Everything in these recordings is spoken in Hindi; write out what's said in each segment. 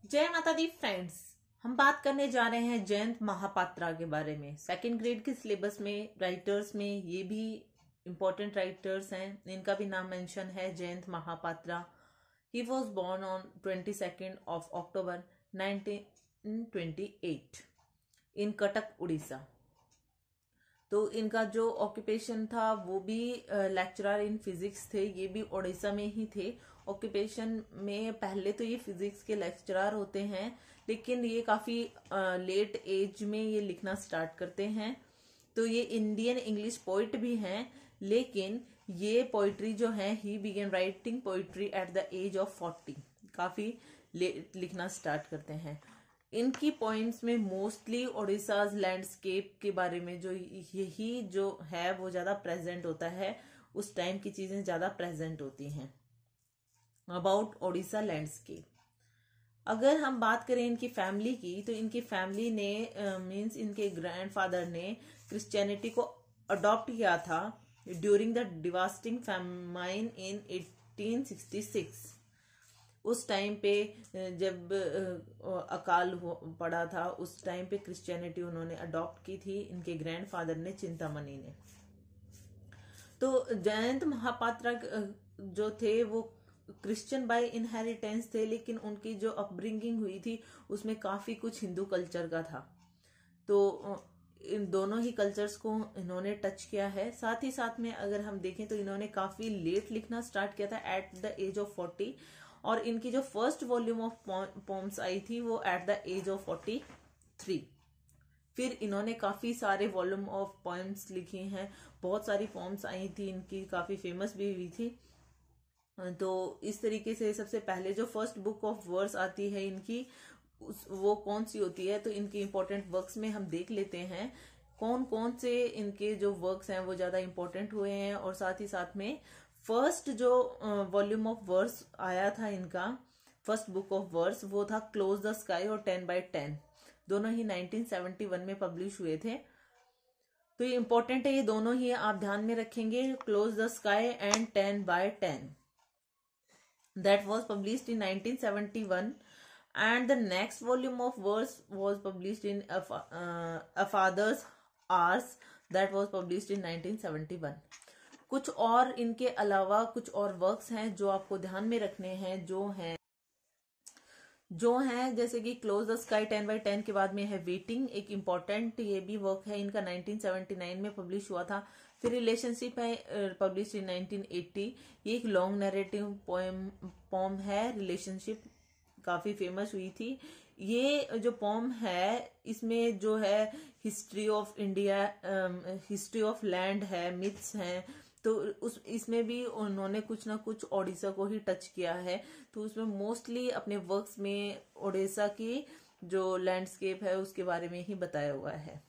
जय माता दी फ्रेंड्स। हम बात करने जा रहे हैं जयंत महापात्रा के बारे में। सेकंड ग्रेड के सिलेबस में राइटर्स में ये भी इम्पोर्टेंट राइटर्स हैं। इनका भी नाम मेंशन है, Jayanta Mahapatra. He was born on 22 October 1928 in Cuttack Orissa. तो इनका जो ऑक्यूपेशन था वो भी लेक्चरर इन फिजिक्स थे। ये भी उड़ीसा में ही थे। ऑक्यूपेशन में पहले तो ये फिजिक्स के लेक्चरर होते हैं, लेकिन ये काफी लेट एज में ये लिखना स्टार्ट करते हैं। तो ये इंडियन इंग्लिश पोइट भी हैं, लेकिन ये पोइट्री जो है, he began writing poetry at the age of 40। काफी लेट लिखना स्टार्ट करते हैं। इनकी पॉइंट्स में मोस्टली ओडिशाज लैंडस्केप के बारे में जो यही जो है वो ज्यादा प्रेजेंट होता है। उस टाइम की चीजें ज्यादा प्रेजेंट होती हैं अबाउट ओडिशा लैंडस्केप। अगर हम बात करें इनकी फैमिली की, तो इनकी फैमिली ने मींस इनके ग्रैंडफादर ने क्रिश्चियनिटी को अडॉप्ट किया था ड्यूरिंग द डिवास्टिंग फैमाइन इन 1866। उस टाइम पे जब अकाल पड़ा था, उस टाइम पे क्रिश्चियनिटी उन्होंने अडॉप्ट की थी इनके ग्रैंडफादर ने, चिंतामणि ने। तो जयंत महापात्रा जो थे वो क्रिश्चियन बाय इनहेरिटेंस थे, लेकिन उनकी जो अपब्रिंगिंग हुई थी उसमें काफी कुछ हिंदू कल्चर का था। तो इन दोनों ही कल्चर्स को इन्होंने टच किया है। साथ ही साथ में अगर हम देखें तो इन्होंने काफी लेट लिखना स्टार्ट किया था एट द एज ऑफ 40, और इनकी जो फर्स्ट वॉल्यूम ऑफ पोम्स आई थी वो एट द एज ऑफ 43। फिर इन्होंने काफी सारे वॉल्यूम ऑफ पोएम्स लिखी हैं। बहुत सारी पोम्स आई थी इनकी, काफी फेमस भी हुई थी। तो इस तरीके से सबसे पहले जो फर्स्ट बुक ऑफ वर्स आती है इनकी, वो कौन सी होती है, तो इनके इंपॉर्टेंट वर्क्स में हम देख लेते हैं कौन कौन से इनके जो वर्क्स हैं वो ज्यादा इंपॉर्टेंट हुए हैं। और साथ ही साथ में फर्स्ट जो वॉल्यूम ऑफ वर्स आया था इनका, फर्स्ट बुक ऑफ वर्स, वो था क्लोज द स्काई और 10/10। दोनों ही 1971 में पब्लिश हुए थे। तो ये इंपॉर्टेंट है, ये दोनों ही आप ध्यान में रखेंगे, close the sky and 10/10। that was published in 1971, and the next volume of verse was published in a Father's Hours, that was published in 1971. कुछ और इनके अलावा कुछ और वर्क्स हैं जो आपको ध्यान में रखने हैं, जो हैं जैसे कि क्लोज द स्काई 10/10 के बाद में है वेटिंग, एक इम्पॉर्टेंट ये भी वर्क है इनका, 1979 में पब्लिश हुआ था। फिर रिलेशनशिप है, पब्लिश इन 1980। ये एक लॉन्ग नैरेटिव पोम है, रिलेशनशिप काफी फेमस हुई थी। ये जो पोम है इसमें जो है history of India, history of land है, मिथ्स हैं, तो इसमें भी उन्होंने कुछ ना कुछ ओडिशा को ही टच किया है। तो उसमें मोस्टली अपने वर्क्स में ओडिशा की जो लैंडस्केप है उसके बारे में ही बताया हुआ है।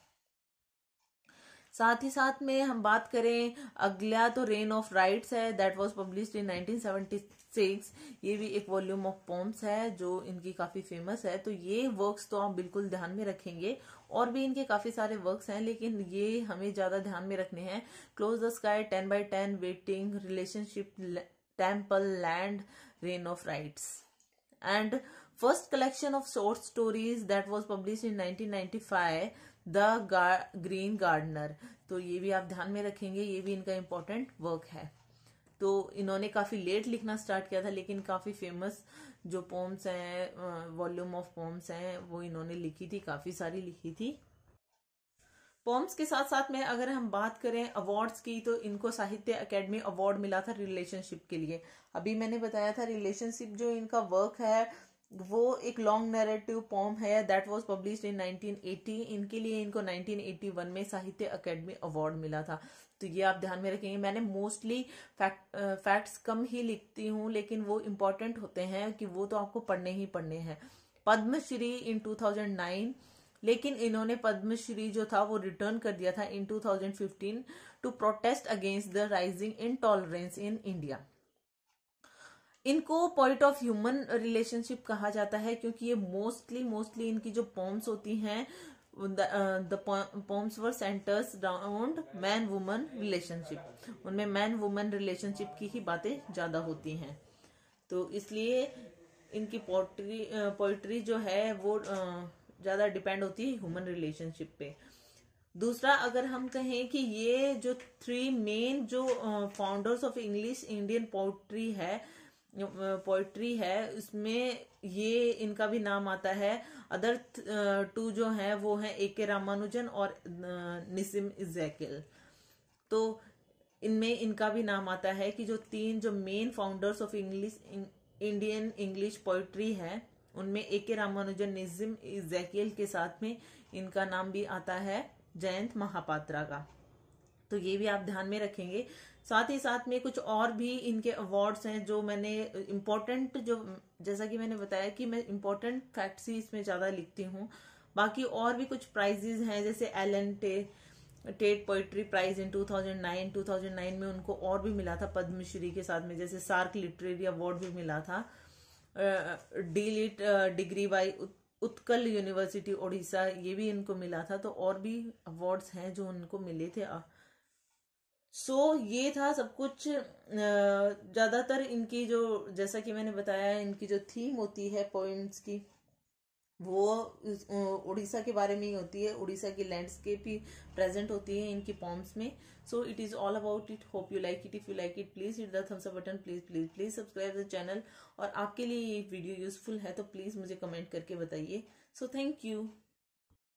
साथ ही साथ में हम बात करें अगला, तो रेन ऑफ राइट्स है, दैट वाज पब्लिश्ड इन 1976। ये भी एक वॉल्यूम ऑफ पोम्स है जो इनकी काफी फेमस है। तो ये वर्क्स तो आप बिल्कुल ध्यान में रखेंगे। और भी इनके काफी सारे वर्क्स हैं, लेकिन ये हमें ज्यादा ध्यान में रखने हैं। Close the sky, 10/10, waiting, relationship, temple, land, rain of rights. And first collection of short stories that was published in 1995, the green gardener. तो ये भी आप ध्यान में रखेंगे, ये भी इनका इम्पोर्टेंट वर्क है। तो इन्होंने काफी लेट लिखना स्टार्ट किया था, लेकिन काफी फेमस जो पोम्स हैं, वॉल्यूम ऑफ पोम्स हैं, वो इन्होंने लिखी थी, काफी सारी लिखी थी। पोम्स के साथ साथ में अगर हम बात करें अवार्ड्स की, तो इनको साहित्य अकेडमी अवार्ड मिला था रिलेशनशिप के लिए। अभी मैंने बताया था रिलेशनशिप जो इनका वर्क है वो एक लॉन्ग नैरेटिव पोम है, दैट वाज पब्लिश्ड इन 1980। इनके लिए इनको 1981 में साहित्य अकेडमी अवार्ड मिला था। तो ये आप ध्यान में रखेंगे। मैंने मोस्टली फैक्ट्स कम ही लिखती हूँ, लेकिन वो इम्पोर्टेंट होते हैं कि वो तो आपको पढ़ने ही पढ़ने हैं। पद्मश्री इन 2009, लेकिन इन्होंने पद्मश्री जो था वो रिटर्न कर दिया था in 2015 to protest against the rising intolerance in India. इनको पॉइंट ऑफ ह्यूमन रिलेशनशिप कहा जाता है, क्योंकि ये मोस्टली इनकी जो पोम्स होती हैं, the poems were centres around man woman relationship. उनमें मैन वुमन रिलेशनशिप की ही बातें ज्यादा होती हैं। तो इसलिए इनकी पोइट्री जो है वो ज़्यादा डिपेंड होती है ह्यूमन रिलेशनशिप पे। दूसरा, अगर हम कहें कि ये जो 3 मेन जो founders of English Indian poetry है उसमें ये इनका भी नाम आता है। अदर 2 जो हैं वो हैं A.K. रामानुजन और निसिम इज़ेकियल। तो इनमें इनका भी नाम आता है कि जो 3 जो main founders of Indian English poetry है उनमें A.K. रामानुजन, निसिम इज़ेकियल के साथ में इनका नाम भी आता है जयंत महापात्रा का। तो ये भी आप ध्यान में रखेंगे। साथ ही साथ में कुछ और भी इनके अवार्ड्स हैं जो मैंने इम्पोर्टेंट, जो जैसा कि मैंने बताया कि मैं इम्पोर्टेंट फैक्ट्स ही इसमें ज़्यादा लिखती हूँ। बाकी और भी कुछ प्राइजेज हैं, जैसे Allen Tate poetry prize in 2009 में उनको और भी मिला था पद्मश्री के साथ में, जैसे सार्क लिटरेरी अवार्ड भी मिला था। DLitt degree by Utkal university Odisha, ये भी इनको मिला था। तो और भी अवार्ड्स हैं जो उनको मिले थे। ये था सब कुछ। ज्यादातर इनकी जो, जैसा कि मैंने बताया, इनकी जो थीम होती है पोइम्स की वो उड़ीसा के बारे में ही होती है। उड़ीसा की लैंडस्केप ही प्रेजेंट होती है इनकी पोम्स में। So it is all about it. Hope you like it. If you like it please hit the thumbs up button, please subscribe the channel. और आपके लिए ये वीडियो यूजफुल है तो प्लीज मुझे कमेंट करके बताइए। So thank you.